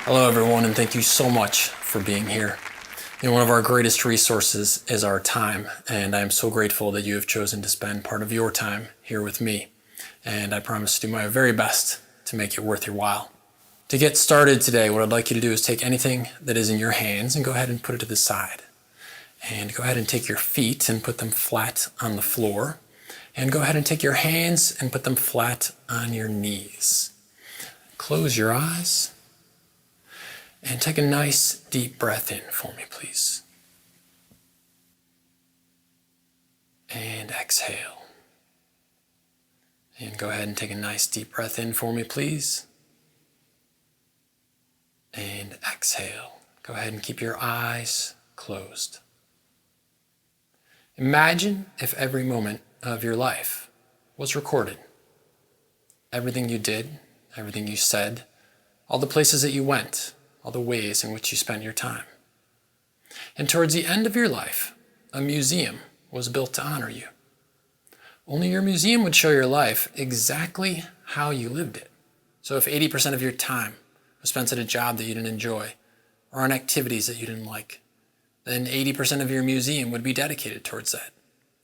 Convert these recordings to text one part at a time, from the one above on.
Hello everyone, and thank you so much for being here. One of our greatest resources is our time, and I am so grateful that you have chosen to spend part of your time here with me. And I promise to do my very best to make it worth your while. To get started today, what I'd like you to do is take anything that is in your hands and go ahead and put it to the side. And go ahead and take your feet and put them flat on the floor. And go ahead and take your hands and put them flat on your knees. Close your eyes. And take a nice deep breath in for me, please. And exhale. And go ahead and take a nice deep breath in for me, please. And exhale. Go ahead and keep your eyes closed. Imagine if every moment of your life was recorded. Everything you did, everything you said, all the places that you went, all the ways in which you spent your time. And towards the end of your life, a museum was built to honor you. Only your museum would show your life exactly how you lived it. So if 80% of your time was spent at a job that you didn't enjoy, or on activities that you didn't like, then 80% of your museum would be dedicated towards that.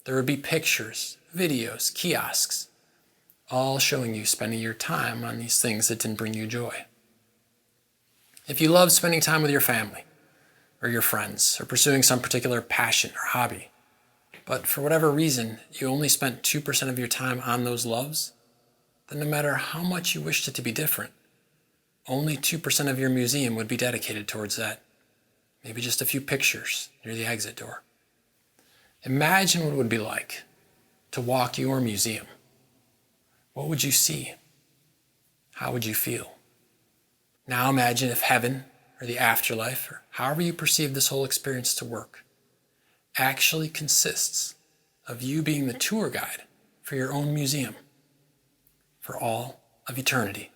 There would be pictures, videos, kiosks, all showing you spending your time on these things that didn't bring you joy. If you love spending time with your family or your friends or pursuing some particular passion or hobby, but for whatever reason you only spent 2% of your time on those loves, then no matter how much you wished it to be different, only 2% of your museum would be dedicated towards that. Maybe just a few pictures near the exit door. Imagine what it would be like to walk your museum. What would you see? How would you feel? Now imagine if heaven or the afterlife, or however you perceive this whole experience to work, actually consists of you being the tour guide for your own museum for all of eternity.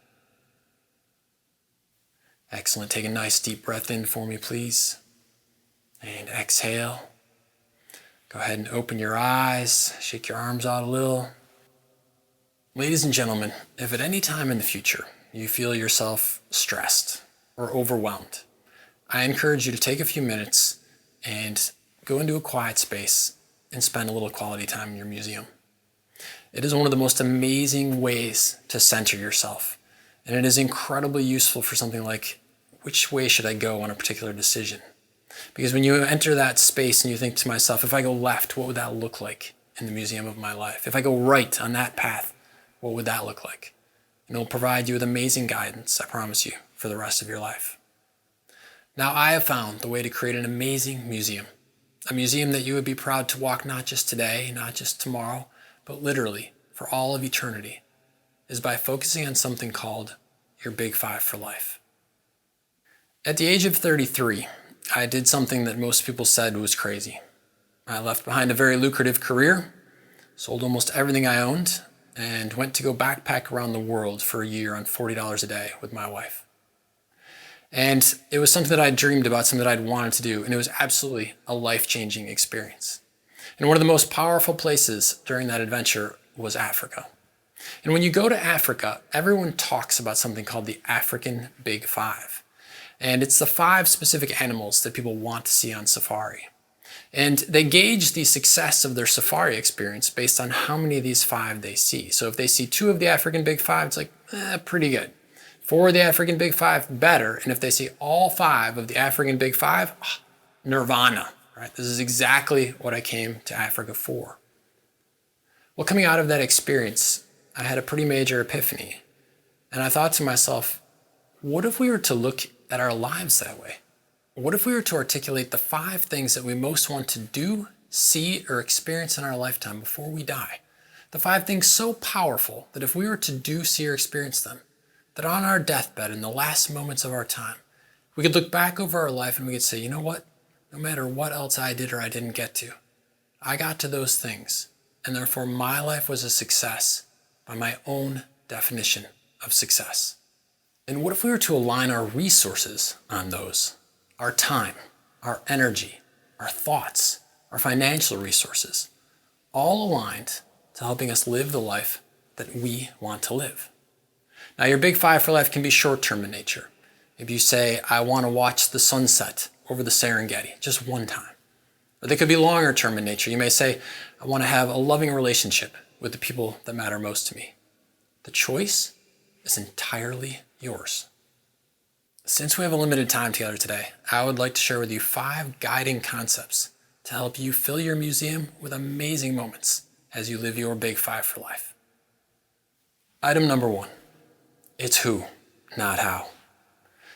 Excellent. Take a nice deep breath in for me, please. And exhale. Go ahead and open your eyes. Shake your arms out a little. Ladies and gentlemen, if at any time in the future you feel yourself stressed or overwhelmed, I encourage you to take a few minutes and go into a quiet space and spend a little quality time in your museum. It is one of the most amazing ways to center yourself, and it is incredibly useful for something like, which way should I go on a particular decision? Because when you enter that space and you think to myself, if I go left, what would that look like in the museum of my life? If I go right on that path, what would that look like? And it'll provide you with amazing guidance, I promise you, for the rest of your life. Now, I have found the way to create an amazing museum. A museum that you would be proud to walk not just today, not just tomorrow, but literally for all of eternity, is by focusing on something called your Big Five for life. At the age of 33, I did something that most people said was crazy. I left behind a very lucrative career, sold almost everything I owned, and went to go backpack around the world for a year on $40 a day with my wife. And it was something that I'd dreamed about, something that I'd wanted to do, and it was absolutely a life-changing experience. And one of the most powerful places during that adventure was Africa. And when you go to Africa, everyone talks about something called the African Big Five. And it's the 5 specific animals that people want to see on safari. And they gauge the success of their safari experience based on how many of these 5 they see. So if they see 2 of the African Big Five, it's like, pretty good. 4 of the African Big Five, better. And if they see all 5 of the African Big Five, nirvana, right? This is exactly what I came to Africa for. Well, coming out of that experience, I had a pretty major epiphany. And I thought to myself, what if we were to look at our lives that way? What if we were to articulate the 5 things that we most want to do, see, or experience in our lifetime before we die? The 5 things so powerful that if we were to do, see, or experience them, that on our deathbed in the last moments of our time, we could look back over our life and we could say, you know what? No matter what else I did or I didn't get to, I got to those things, and therefore my life was a success by my own definition of success. And what if we were to align our resources on those? Our time, our energy, our thoughts, our financial resources, all aligned to helping us live the life that we want to live. Now, your Big Five for life can be short-term in nature. Maybe you say, I want to watch the sunset over the Serengeti just one time. Or they could be longer term in nature. You may say, I want to have a loving relationship with the people that matter most to me. The choice is entirely yours. Since we have a limited time together today, I would like to share with you 5 guiding concepts to help you fill your museum with amazing moments as you live your Big 5 for life. Item number 1, it's who, not how.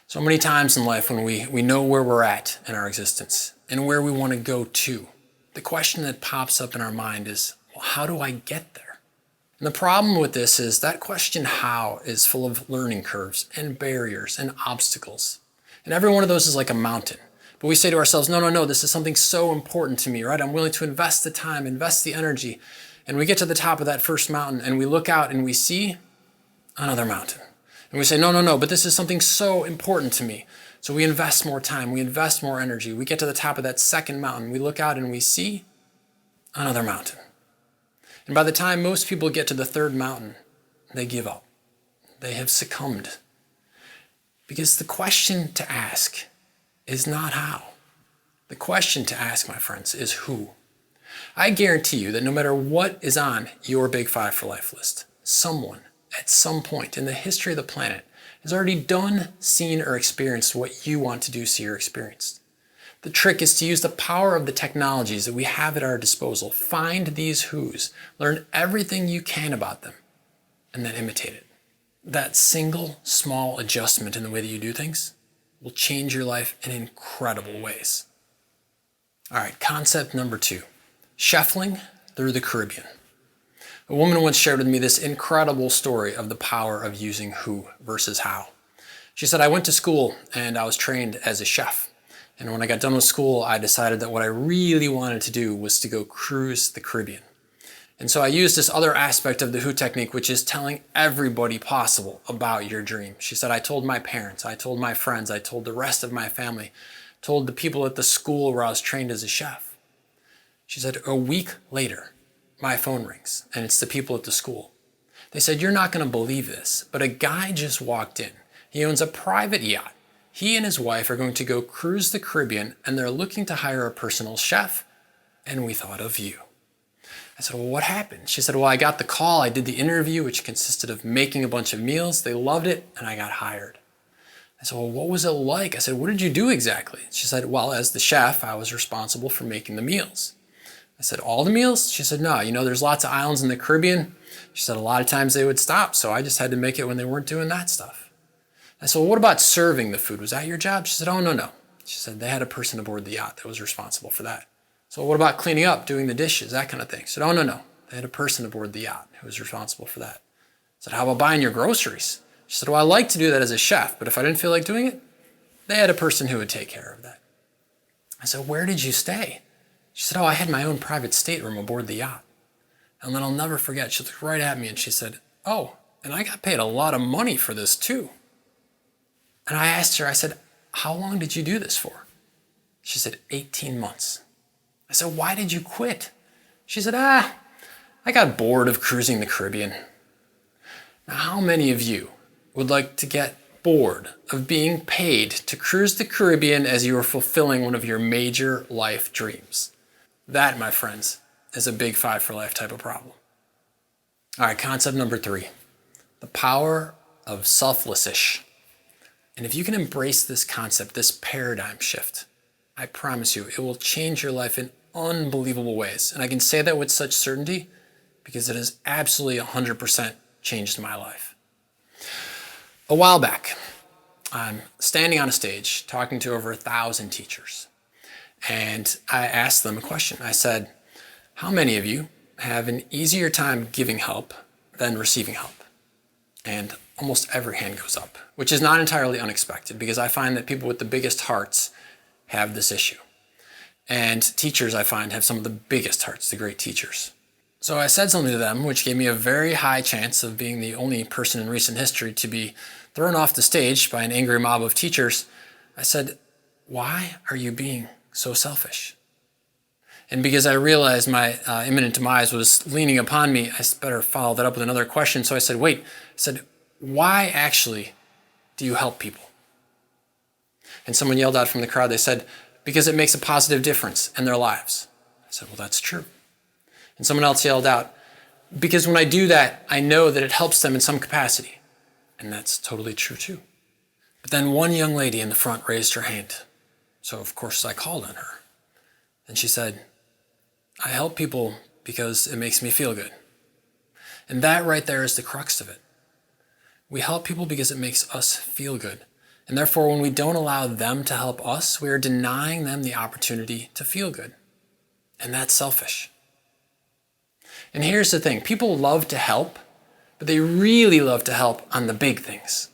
So many times in life when we know where we're at in our existence and where we want to go to, the question that pops up in our mind is, well, how do I get there? And the problem with this is that question how is full of learning curves and barriers and obstacles. And every one of those is like a mountain. But we say to ourselves, no, this is something so important to me, right? I'm willing to invest the time, invest the energy. And we get to the top of that first mountain and we look out and we see another mountain. And we say, no, but this is something so important to me. So we invest more time, we invest more energy. We get to the top of that second mountain. We look out and we see another mountain. And by the time most people get to the third mountain, they give up. They have succumbed. Because the question to ask is not how. The question to ask, my friends, is who. I guarantee you that no matter what is on your Big 5 for Life list, someone at some point in the history of the planet has already done, seen, or experienced what you want to do, see, or experience. The trick is to use the power of the technologies that we have at our disposal. Find these who's, learn everything you can about them, and then imitate it. That single small adjustment in the way that you do things will change your life in incredible ways. All right, concept number 2, shuffling through the Caribbean. A woman once shared with me this incredible story of the power of using who versus how. She said, I went to school and I was trained as a chef. And when I got done with school, I decided that what I really wanted to do was to go cruise the Caribbean. And so I used this other aspect of the who technique, which is telling everybody possible about your dream. She said, I told my parents, I told my friends, I told the rest of my family, told the people at the school where I was trained as a chef. She said, a week later, my phone rings, and it's the people at the school. They said, you're not going to believe this, but a guy just walked in. He owns a private yacht. He and his wife are going to go cruise the Caribbean, and they're looking to hire a personal chef, and we thought of you. I said, well, what happened? She said, well, I got the call. I did the interview, which consisted of making a bunch of meals. They loved it, and I got hired. I said, well, what was it like? I said, what did you do exactly? She said, well, as the chef, I was responsible for making the meals. I said, all the meals? She said, no, there's lots of islands in the Caribbean. She said, a lot of times they would stop, so I just had to make it when they weren't doing that stuff. I said, well, what about serving the food? Was that your job? She said, oh, no. She said, they had a person aboard the yacht that was responsible for that. So what about cleaning up, doing the dishes, that kind of thing? She said, oh, no. They had a person aboard the yacht who was responsible for that. I said, how about buying your groceries? She said, well, I like to do that as a chef, but if I didn't feel like doing it, they had a person who would take care of that. I said, where did you stay? She said, oh, I had my own private stateroom aboard the yacht. And then I'll never forget, she looked right at me and she said, oh, and I got paid a lot of money for this too. And I asked her, I said, how long did you do this for? She said, 18 months. I said, why did you quit? She said, I got bored of cruising the Caribbean. Now, how many of you would like to get bored of being paid to cruise the Caribbean as you are fulfilling one of your major life dreams? That, my friends, is a Big 5 for Life type of problem. All right, concept number 3, the power of selflessish. And if you can embrace this concept, this paradigm shift, I promise you, it will change your life in unbelievable ways. And I can say that with such certainty because it has absolutely 100% changed my life. A while back, I'm standing on a stage talking to over 1,000 teachers. And I asked them a question. I said, how many of you have an easier time giving help than receiving help? And almost every hand goes up, which is not entirely unexpected because I find that people with the biggest hearts have this issue. And teachers, I find, have some of the biggest hearts, the great teachers. So I said something to them, which gave me a very high chance of being the only person in recent history to be thrown off the stage by an angry mob of teachers. I said, why are you being so selfish? And because I realized my imminent demise was leaning upon me, I better follow that up with another question. So I said, wait, why actually do you help people? And someone yelled out from the crowd, they said, because it makes a positive difference in their lives. I said, well, that's true. And someone else yelled out, because when I do that, I know that it helps them in some capacity. And that's totally true too. But then one young lady in the front raised her hand. So of course I called on her. And she said, I help people because it makes me feel good. And that right there is the crux of it. We help people because it makes us feel good. And therefore, when we don't allow them to help us, we are denying them the opportunity to feel good. And that's selfish. And here's the thing. People love to help, but they really love to help on the big things.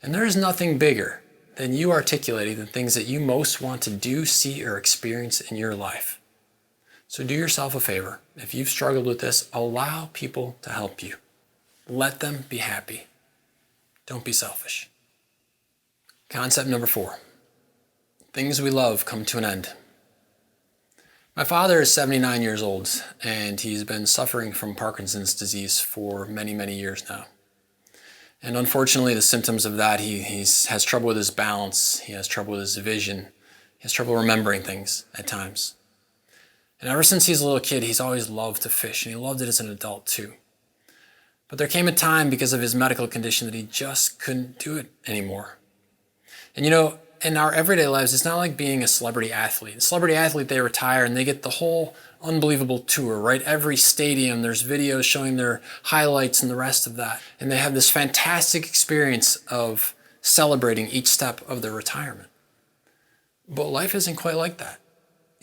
And there is nothing bigger than you articulating the things that you most want to do, see, or experience in your life. So do yourself a favor. If you've struggled with this, allow people to help you. Let them be happy. Don't be selfish. Concept number 4. Things we love come to an end. My father is 79 years old, and he's been suffering from Parkinson's disease for many, many years now. And unfortunately, the symptoms of that, he has trouble with his balance, he has trouble with his vision, he has trouble remembering things at times. And ever since he's a little kid, he's always loved to fish, and he loved it as an adult too. But there came a time because of his medical condition that he just couldn't do it anymore. And in our everyday lives, it's not like being a celebrity athlete. A celebrity athlete, they retire and they get the whole unbelievable tour, right? Every stadium, there's videos showing their highlights and the rest of that. And they have this fantastic experience of celebrating each step of their retirement. But life isn't quite like that.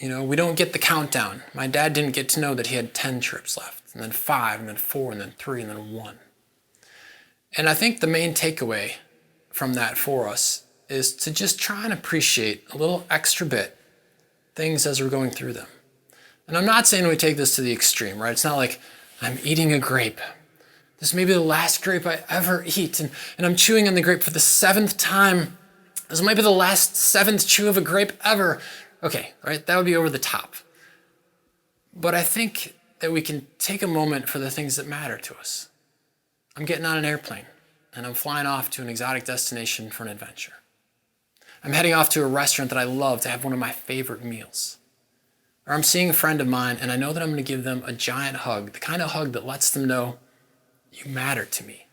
We don't get the countdown. My dad didn't get to know that he had 10 trips left, and then 5, and then 4, and then 3, and then 1. And I think the main takeaway from that for us is to just try and appreciate a little extra bit things as we're going through them. And I'm not saying we take this to the extreme, right? It's not like I'm eating a grape. This may be the last grape I ever eat, and I'm chewing on the grape for the 7th time. This might be the last 7th chew of a grape ever. Okay, right? That would be over the top. But I think that we can take a moment for the things that matter to us. I'm getting on an airplane, and I'm flying off to an exotic destination for an adventure. I'm heading off to a restaurant that I love to have one of my favorite meals. Or I'm seeing a friend of mine and I know that I'm going to give them a giant hug, the kind of hug that lets them know you matter to me.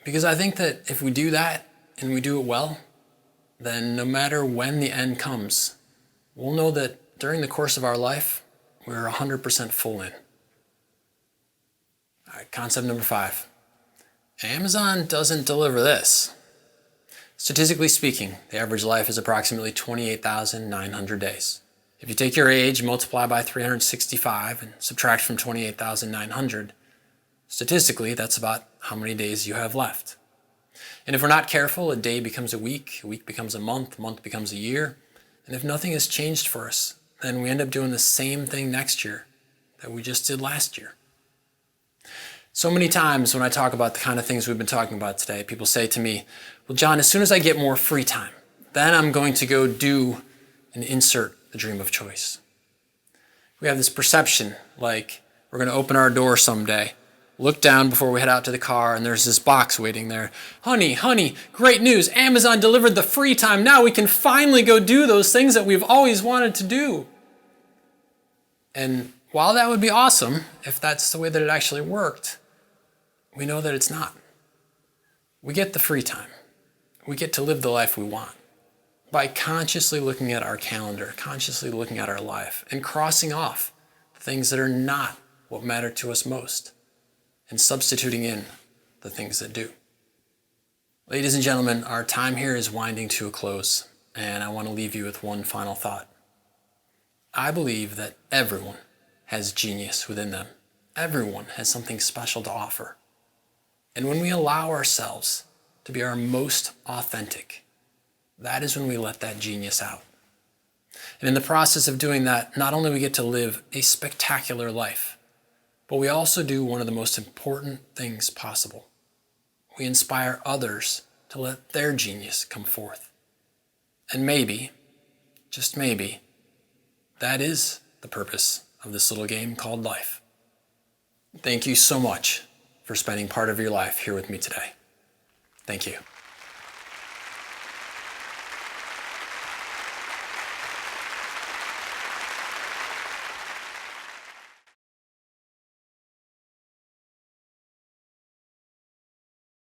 Because I think that if we do that and we do it well, then no matter when the end comes, we'll know that during the course of our life, we're 100% full in. All right, concept number 5. Amazon doesn't deliver this. Statistically speaking, the average life is approximately 28,900 days. If you take your age, multiply by 365, and subtract from 28,900, statistically, that's about how many days you have left. And if we're not careful, a day becomes a week becomes a month becomes a year, and if nothing has changed for us, then we end up doing the same thing next year that we just did last year. So many times when I talk about the kind of things we've been talking about today, people say to me, well, John, as soon as I get more free time, then I'm going to go do and insert the dream of choice. We have this perception like we're going to open our door someday, look down before we head out to the car, and there's this box waiting there. Honey, great news. Amazon delivered the free time. Now we can finally go do those things that we've always wanted to do. And while that would be awesome, if that's the way that it actually worked, we know that it's not. We get the free time. We get to live the life we want by consciously looking at our calendar, consciously looking at our life, and crossing off the things that are not what matter to us most, and substituting in the things that do. Ladies and gentlemen, our time here is winding to a close, and I want to leave you with one final thought. I believe that everyone has genius within them. Everyone has something special to offer. And when we allow ourselves to be our most authentic, that is when we let that genius out. And in the process of doing that, not only we get to live a spectacular life, but we also do one of the most important things possible. We inspire others to let their genius come forth. And maybe, just maybe, that is the purpose of this little game called life. Thank you so much for spending part of your life here with me today. Thank you.